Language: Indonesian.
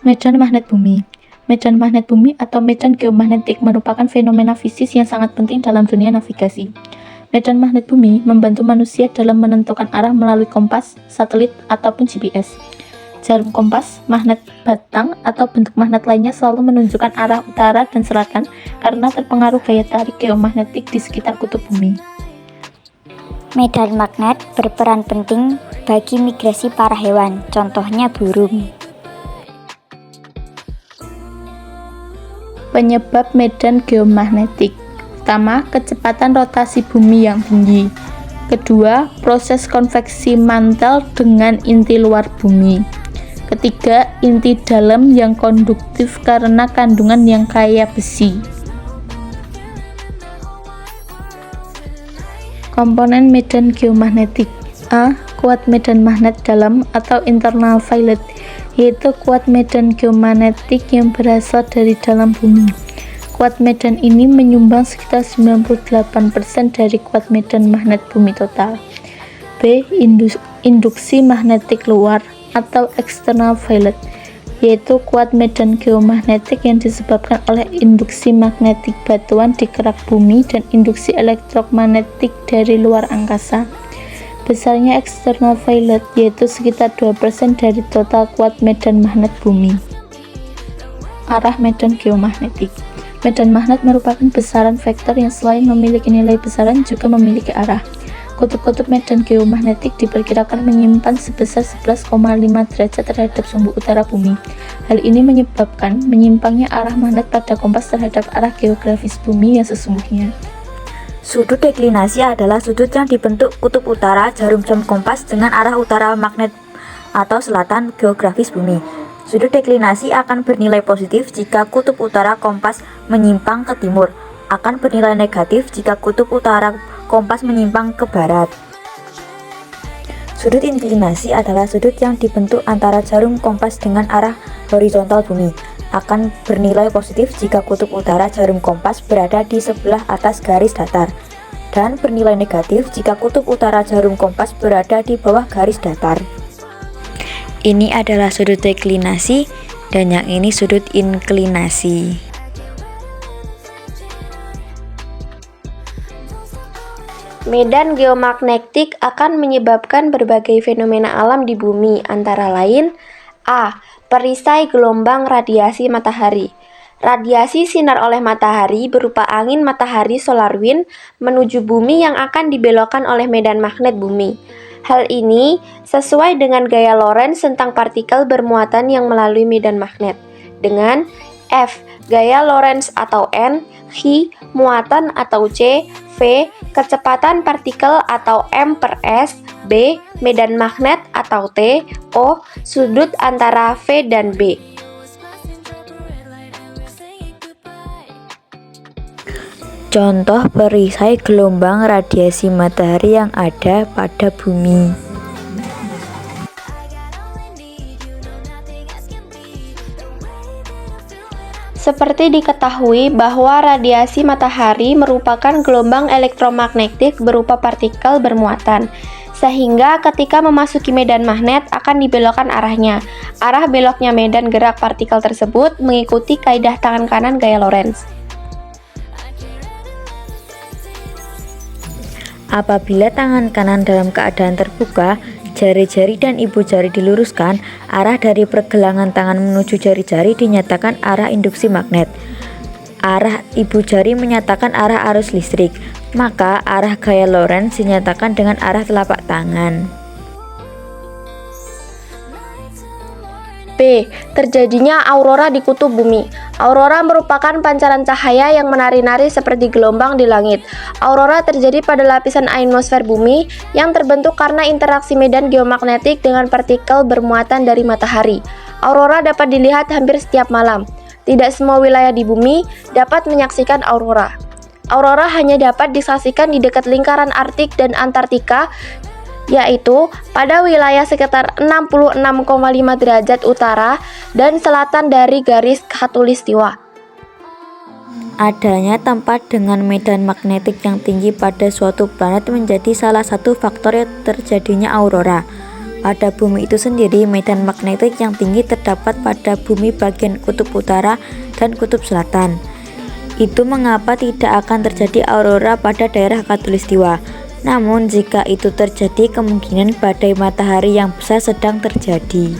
Medan magnet bumi. Medan magnet bumi atau medan geomagnetik merupakan fenomena fisis yang sangat penting dalam dunia navigasi. Medan magnet bumi membantu manusia dalam menentukan arah melalui kompas, satelit, ataupun GPS. Jarum kompas, magnet batang, atau bentuk magnet lainnya selalu menunjukkan arah utara dan selatan karena terpengaruh gaya tarik geomagnetik di sekitar kutub bumi. Medan magnet berperan penting bagi migrasi para hewan, contohnya burung. Penyebab medan geomagnetik. Pertama, kecepatan rotasi bumi yang tinggi. Kedua, proses konveksi mantel dengan inti luar bumi. Ketiga, inti dalam yang konduktif karena kandungan yang kaya besi. Komponen medan geomagnetik. A. Kuat medan magnet dalam atau internal violet, yaitu kuat medan geomagnetik yang berasal dari dalam bumi. Kuat medan ini menyumbang sekitar 98% dari kuat medan magnet bumi total. B. Induksi magnetik luar atau external violet, yaitu kuat medan geomagnetik yang disebabkan oleh induksi magnetik batuan di kerak bumi dan induksi elektromagnetik dari luar angkasa. Besarnya external violet yaitu sekitar 2% dari total kuat medan magnet bumi. Arah medan geomagnetik. Medan magnet merupakan besaran vektor yang selain memiliki nilai besaran juga memiliki arah. Kutub-kutub medan geomagnetik diperkirakan menyimpan sebesar 11,5 derajat terhadap sumbu utara bumi. Hal ini menyebabkan menyimpangnya arah magnet pada kompas terhadap arah geografis bumi yang sesungguhnya. Sudut deklinasi adalah sudut yang dibentuk kutub utara jarum jam kompas dengan arah utara magnet atau selatan geografis bumi. Sudut deklinasi akan bernilai positif jika kutub utara kompas menyimpang ke timur, akan bernilai negatif jika kutub utara kompas menyimpang ke barat. Sudut inklinasi adalah sudut yang dibentuk antara jarum kompas dengan arah horizontal bumi, akan bernilai positif jika kutub utara jarum kompas berada di sebelah atas garis datar, dan bernilai negatif jika kutub utara jarum kompas berada di bawah garis datar. Ini adalah sudut deklinasi dan yang ini sudut inklinasi. Medan geomagnetik akan menyebabkan berbagai fenomena alam di bumi, antara lain A. Perisai gelombang radiasi matahari. Radiasi sinar oleh matahari berupa angin matahari solar wind menuju bumi yang akan dibelokkan oleh medan magnet bumi. Hal ini sesuai dengan gaya Lorentz tentang partikel bermuatan yang melalui medan magnet. Dengan F. Gaya Lorentz atau N, H. Muatan atau C, V. Kecepatan partikel atau M per S, B. Medan magnet atau T, O. Sudut antara V dan B. Contoh perisai gelombang radiasi matahari yang ada pada bumi. Seperti diketahui bahwa radiasi matahari merupakan gelombang elektromagnetik berupa partikel bermuatan, sehingga ketika memasuki medan magnet akan dibelokkan arahnya. Arah beloknya medan gerak partikel tersebut mengikuti kaidah tangan kanan gaya Lorentz. Apabila tangan kanan dalam keadaan terbuka, jari-jari dan ibu jari diluruskan, arah dari pergelangan tangan menuju jari-jari dinyatakan arah induksi magnet. Arah ibu jari menyatakan arah arus listrik, maka arah gaya Lorentz dinyatakan dengan arah telapak tangan. B. Terjadinya aurora di kutub bumi. Aurora merupakan pancaran cahaya yang menari-nari seperti gelombang di langit. Aurora terjadi pada lapisan ionosfer bumi yang terbentuk karena interaksi medan geomagnetik dengan partikel bermuatan dari matahari. Aurora dapat dilihat hampir setiap malam. Tidak semua wilayah di bumi dapat menyaksikan aurora. Aurora hanya dapat disaksikan di dekat lingkaran Arktik dan Antartika, yaitu pada wilayah sekitar 66,5 derajat utara dan selatan dari garis khatulistiwa. Adanya tempat dengan medan magnetik yang tinggi pada suatu planet menjadi salah satu faktor yang terjadinya aurora. Pada bumi itu sendiri, medan magnetik yang tinggi terdapat pada bumi bagian kutub utara dan kutub selatan. Itu mengapa tidak akan terjadi aurora pada daerah khatulistiwa. Namun jika itu terjadi, kemungkinan badai matahari yang besar sedang terjadi.